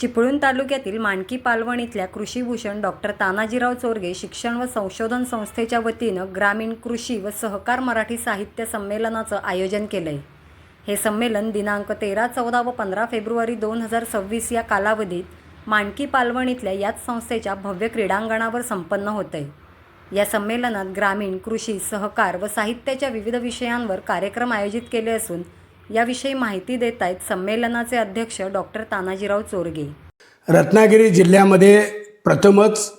चिपळूण तालुक्यातील माणकी पालवण इथल्या कृषीभूषण डॉक्टर तानाजीराव चोरगे शिक्षण व संशोधन संस्थेच्या वतीनं ग्रामीण कृषी व सहकार मराठी साहित्य संमेलनाचं आयोजन केलंय। हे संमेलन दिनांक 13, 14 व 15 फेब्रुवारी 2026 या कालावधीत माणकी पालवण इथल्या याच संस्थेच्या भव्य क्रीडांगणावर संपन्न होतंय। या संमेलनात ग्रामीण कृषी सहकार व साहित्याच्या विविध विषयांवर कार्यक्रम आयोजित केले असून याविषयी माहिती देत आहेत संमेलनाचे अध्यक्ष डॉक्टर तानाजीराव चोरगे। रत्नागिरी जिल्ह्यामध्ये प्रथमच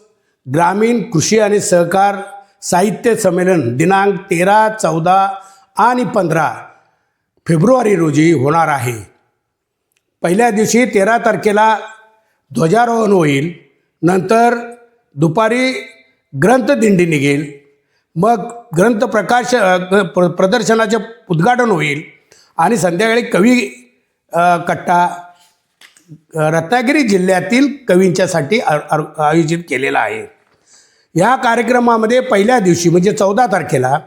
ग्रामीण कृषी आणि सहकार साहित्य संमेलन दिनांक 13, 14 आणि 15 फेब्रुवारी रोजी होणार आहे। पहिल्या दिवशी 13 तारखेला ध्वजारोहण होईल, नंतर दुपारी ग्रंथदिंडी निघेल, मग ग्रंथ प्रदर्शनाचे उद्घाटन होईल आणि संध्याकाळी कवी कट्टा रत्नागिरी जिल्ह्यातील कवींच्यासाठी आयोजित केलेला आहे। या कार्यक्रमामध्ये पहिल्या दिवशी म्हणजे 14 तारखेला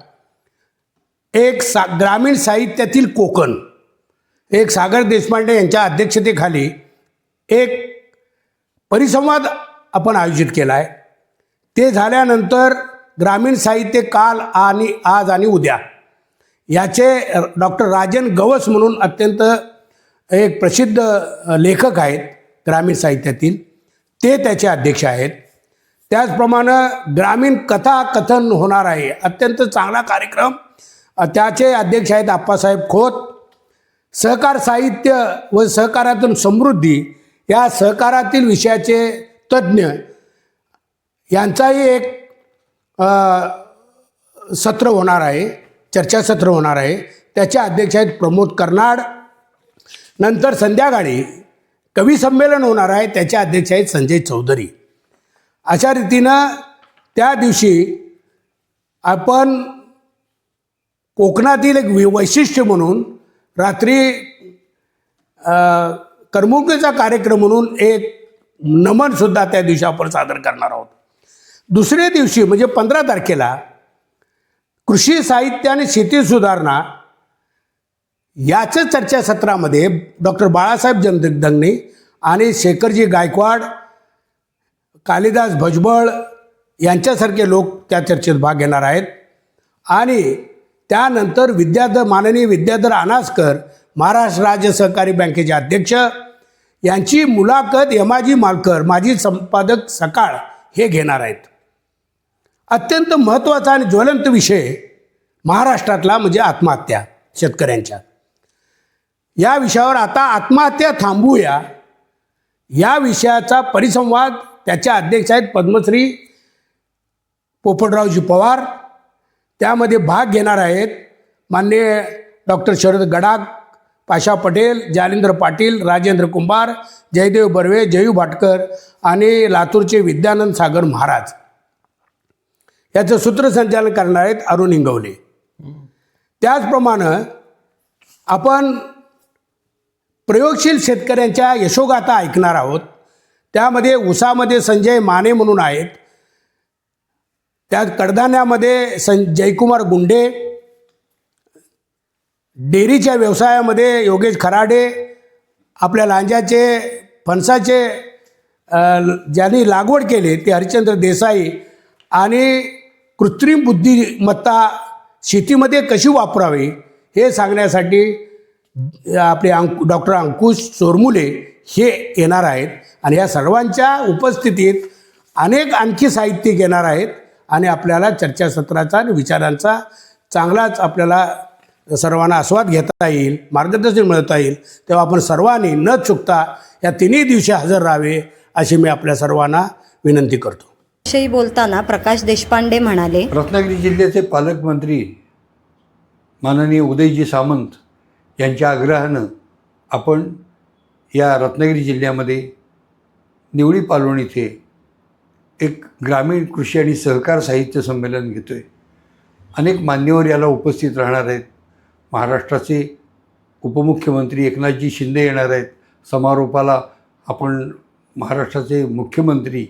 एक ग्रामीण साहित्यातील कोकण एक सागर देशपांडे यांच्या अध्यक्षतेखाली एक परिसंवाद आपण आयोजित केला आहे। ते झाल्यानंतर ग्रामीण साहित्य काल आणि आज आणि उद्या याचे डॉक्टर राजन गवस म्हणून अत्यंत एक प्रसिद्ध लेखक आहेत ग्रामीण साहित्यातील, ते त्याचे अध्यक्ष आहेत। त्याचप्रमाणे ग्रामीण कथा कथन होणार आहे, अत्यंत चांगला कार्यक्रम, त्याचे अध्यक्ष आहेत आप्पासाहेब खोत। सहकार साहित्य व सहकारातून समृद्धी या सहकारातील विषयाचे तज्ज्ञ यांचाही एक सत्र होणार आहे, चर्चासत्र होणार आहे, त्याचे अध्यक्ष आहेत प्रमोद कर्नाड। नंतर संध्याकाळी कवी संमेलन होणार आहे, त्याचे अध्यक्ष आहेत संजय चौधरी। अशा रीतीनं त्या दिवशी आपण कोकणातील एक वैशिष्ट्य म्हणून रात्री करमणुकीचा कार्यक्रम म्हणून एक नमनसुद्धा त्या दिवशी आपण सादर करणार आहोत। दुसऱ्या दिवशी म्हणजे 15 तारखेला कृषी साहित्य आणि शेती सुधारणा याच्या चर्चासत्रामध्ये डॉक्टर बाळासाहेब जमदग्नी आणि शेखरजी गायकवाड, कालिदास भुजबळ यांच्यासारखे लोक त्या चर्चेत भाग घेणार आहेत। आणि त्यानंतर माननीय विद्याधर अनासकर, महाराष्ट्र राज्य सहकारी बँकेचे अध्यक्ष, यांची मुलाखत यमाजी मालकर, माजी संपादक सकाळ हे घेणार आहेत। अत्यंत महत्त्वाचा आणि ज्वलंत विषय महाराष्ट्रातला म्हणजे आत्महत्या शेतकऱ्यांच्या। या विषयावर आता आत्महत्या थांबवूया या विषयाचा परिसंवाद त्याचे अध्यक्ष आहेत पद्मश्री पोपटरावजी पवार। त्यामध्ये भाग घेणार आहेत माननीय डॉक्टर शरद गडाख, पाशा पटेल, जालिंदर पाटील, राजेंद्र कुंभार, जयदेव बर्वे, जयू भाटकर आणि लातूरचे विद्यानंद सागर महाराज। याचं सूत्रसंचालन करणार आहेत अरुण इंगवले। त्याचप्रमाणे आपण प्रयोगशील शेतकऱ्यांच्या यशोगाथा ऐकणार आहोत। त्यामध्ये ऊसामध्ये संजय माने म्हणून आहेत, त्यात कडधान्यामध्ये जयकुमार गुंडे, डेअरीच्या व्यवसायामध्ये योगेश खराडे, आपल्या लांजाचे फणसाचे ज्यांनी लागवड केली ते हरिश्चंद्र देसाई, आणि कृत्रिम बुद्धिमत्ता शेतीमध्ये कशी वापरावी हे सांगण्यासाठी आपले डॉक्टर अंकुश चोरमुले हे येणार आहेत। आणि या सर्वांच्या उपस्थितीत अनेक आणखी साहित्यिक येणार आहेत आणि आपल्याला चर्चासत्राचा आणि विचारांचा चांगलाच आपल्याला सर्वांना आस्वाद घेता येईल, मार्गदर्शन मिळवता येईल। तेव्हा आपण सर्वांनी न चुकता या तिन्ही दिवशी हजर राहावे अशी मी आपल्या सर्वांना विनंती करतो। विषयी बोलताना प्रकाश देशपांडे म्हणाले, रत्नागिरी जिल्ह्याचे पालकमंत्री माननीय उदयजी सामंत यांच्या आग्रहानं आपण या रत्नागिरी जिल्ह्यामध्ये निवळी पालवण इथे एक ग्रामीण कृषी आणि सहकार साहित्य संमेलन घेतो आहे। अनेक मान्यवर याला उपस्थित राहणार आहेत। महाराष्ट्राचे उपमुख्यमंत्री एकनाथजी शिंदे येणार आहेत। समारोपाला आपण महाराष्ट्राचे मुख्यमंत्री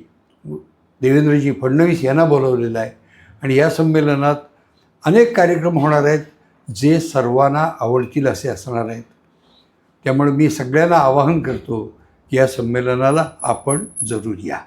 देवेंद्रजी फडणवीस यांना बोलवलेलं आहे आणि या संमेलनात अनेक कार्यक्रम होणार आहेत जे सर्वांना आवडतील असे असणार आहेत। त्यामुळे मी सगळ्यांना आवाहन करतो या संमेलनाला आपण जरूर या.